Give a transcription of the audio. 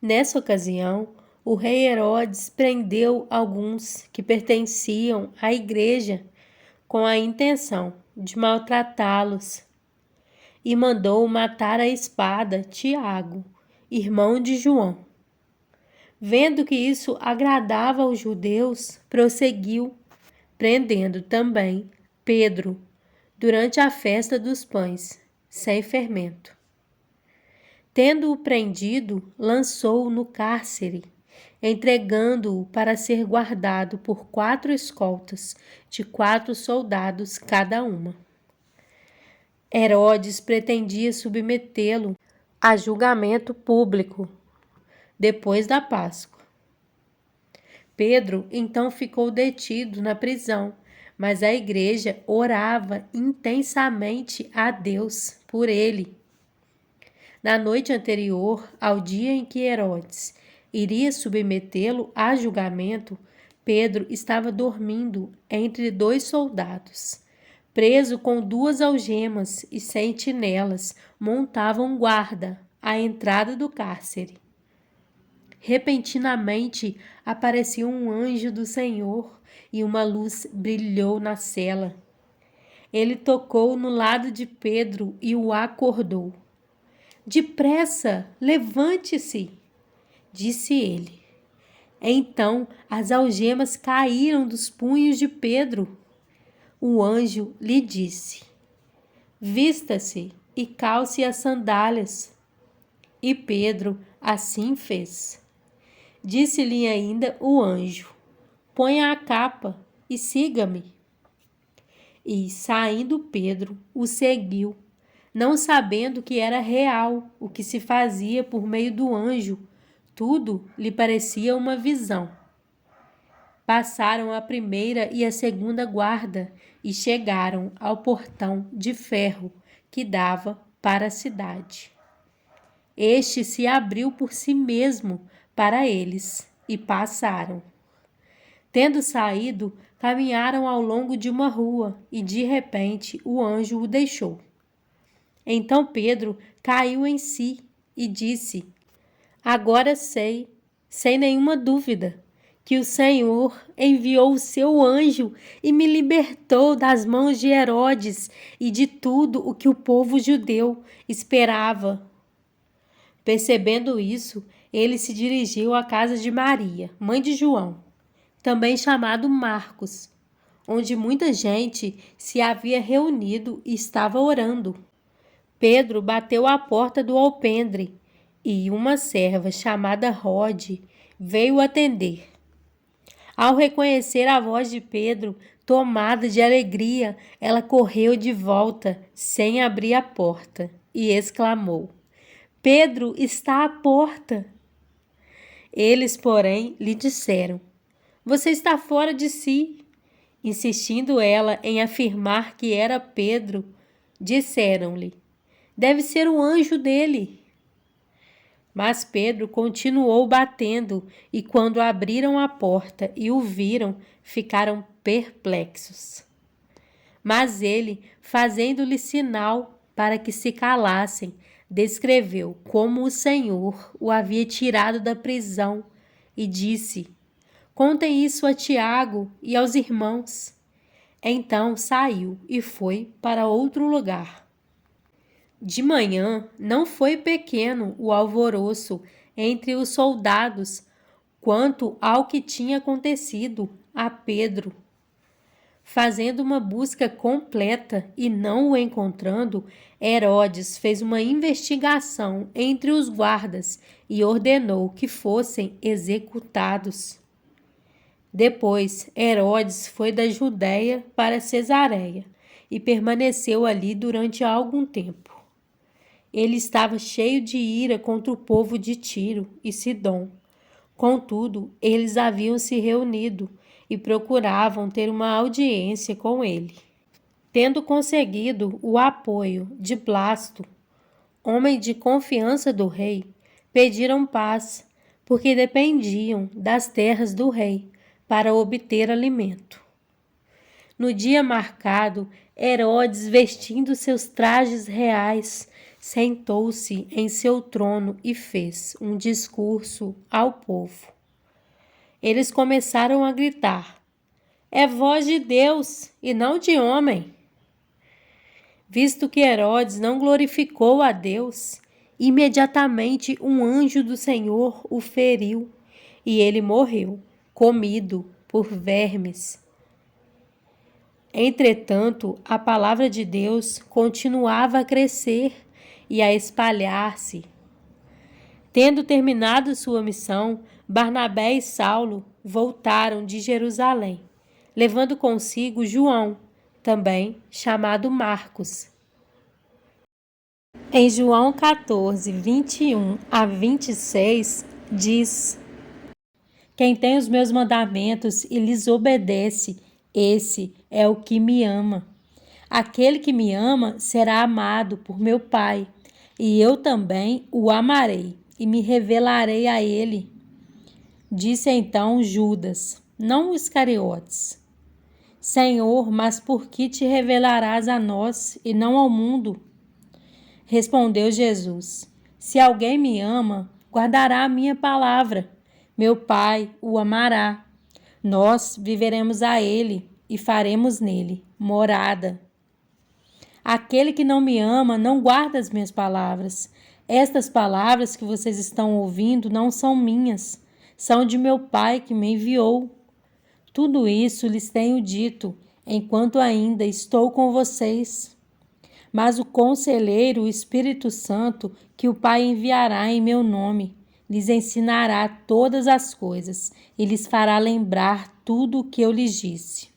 Nessa ocasião, o rei Herodes prendeu alguns que pertenciam à igreja com a intenção de maltratá-los e mandou matar à espada Tiago, irmão de João. Vendo que isso agradava aos judeus, prosseguiu, prendendo também Pedro durante a festa dos pães, sem fermento. Tendo-o prendido, lançou-o no cárcere, entregando-o para ser guardado por 4 escoltas, de 4 soldados cada uma. Herodes pretendia submetê-lo a julgamento público depois da Páscoa. Pedro então ficou detido na prisão, mas a igreja orava intensamente a Deus por ele. Na noite anterior ao dia em que Herodes iria submetê-lo a julgamento, Pedro estava dormindo entre 2 soldados. Preso com 2 algemas e sentinelas montavam guarda à entrada do cárcere. Repentinamente apareceu um anjo do Senhor e uma luz brilhou na cela. Ele tocou no lado de Pedro e o acordou. "Depressa, levante-se", disse ele. Então as algemas caíram dos punhos de Pedro. O anjo lhe disse: "Vista-se e calce as sandálias." E Pedro assim fez. Disse-lhe ainda o anjo: "Ponha a capa e siga-me." E, saindo Pedro, o seguiu, não sabendo que era real o que se fazia por meio do anjo. Tudo lhe parecia uma visão. Passaram a primeira e a segunda guarda e chegaram ao portão de ferro que dava para a cidade. Este se abriu por si mesmo para eles e passaram. Tendo saído, caminharam ao longo de uma rua e de repente o anjo o deixou. Então Pedro caiu em si e disse: "Agora sei, sem nenhuma dúvida, que o Senhor enviou o seu anjo e me libertou das mãos de Herodes e de tudo o que o povo judeu esperava." Percebendo isso, ele se dirigiu à casa de Maria, mãe de João, também chamado Marcos, onde muita gente se havia reunido e estava orando. Pedro bateu à porta do alpendre e uma serva chamada Rode veio atender. Ao reconhecer a voz de Pedro, tomada de alegria, ela correu de volta sem abrir a porta e exclamou: "Pedro está à porta." Eles, porém, lhe disseram: "Você está fora de si." Insistindo ela em afirmar que era Pedro, disseram-lhe: "Deve ser o anjo dele." Mas Pedro continuou batendo, e quando abriram a porta e o viram, ficaram perplexos. Mas ele, fazendo-lhe sinal para que se calassem, descreveu como o Senhor o havia tirado da prisão e disse: "Contem isso a Tiago e aos irmãos." Então saiu e foi para outro lugar. De manhã não foi pequeno o alvoroço entre os soldados quanto ao que tinha acontecido a Pedro. Fazendo uma busca completa e não o encontrando, Herodes fez uma investigação entre os guardas e ordenou que fossem executados. Depois, Herodes foi da Judéia para Cesareia e permaneceu ali durante algum tempo. Ele estava cheio de ira contra o povo de Tiro e Sidom. Contudo, eles haviam se reunido e procuravam ter uma audiência com ele. Tendo conseguido o apoio de Blasto, homem de confiança do rei, pediram paz, porque dependiam das terras do rei para obter alimento. No dia marcado, Herodes, vestindo seus trajes reais, sentou-se em seu trono e fez um discurso ao povo. Eles começaram a gritar: é voz de Deus e não de homem. Visto que Herodes não glorificou a Deus, imediatamente um anjo do Senhor o feriu e ele morreu, comido por vermes. Entretanto, a palavra de Deus continuava a crescer e a espalhar-se. Tendo terminado sua missão, Barnabé e Saulo voltaram de Jerusalém, levando consigo João, também chamado Marcos. Em João 14, 21 a 26, diz: quem tem os meus mandamentos e lhes obedece, esse é o que me ama. Aquele que me ama será amado por meu Pai, e eu também o amarei e me revelarei a ele. Disse então Judas, não o Iscariotes: Senhor, mas por que te revelarás a nós e não ao mundo? Respondeu Jesus: se alguém me ama, guardará a minha palavra. Meu Pai o amará. Nós viveremos a ele e faremos nele morada. Aquele que não me ama não guarda as minhas palavras. Estas palavras que vocês estão ouvindo não são minhas, são de meu Pai que me enviou. Tudo isso lhes tenho dito, enquanto ainda estou com vocês. Mas o Conselheiro, o Espírito Santo, que o Pai enviará em meu nome, lhes ensinará todas as coisas e lhes fará lembrar tudo o que eu lhes disse.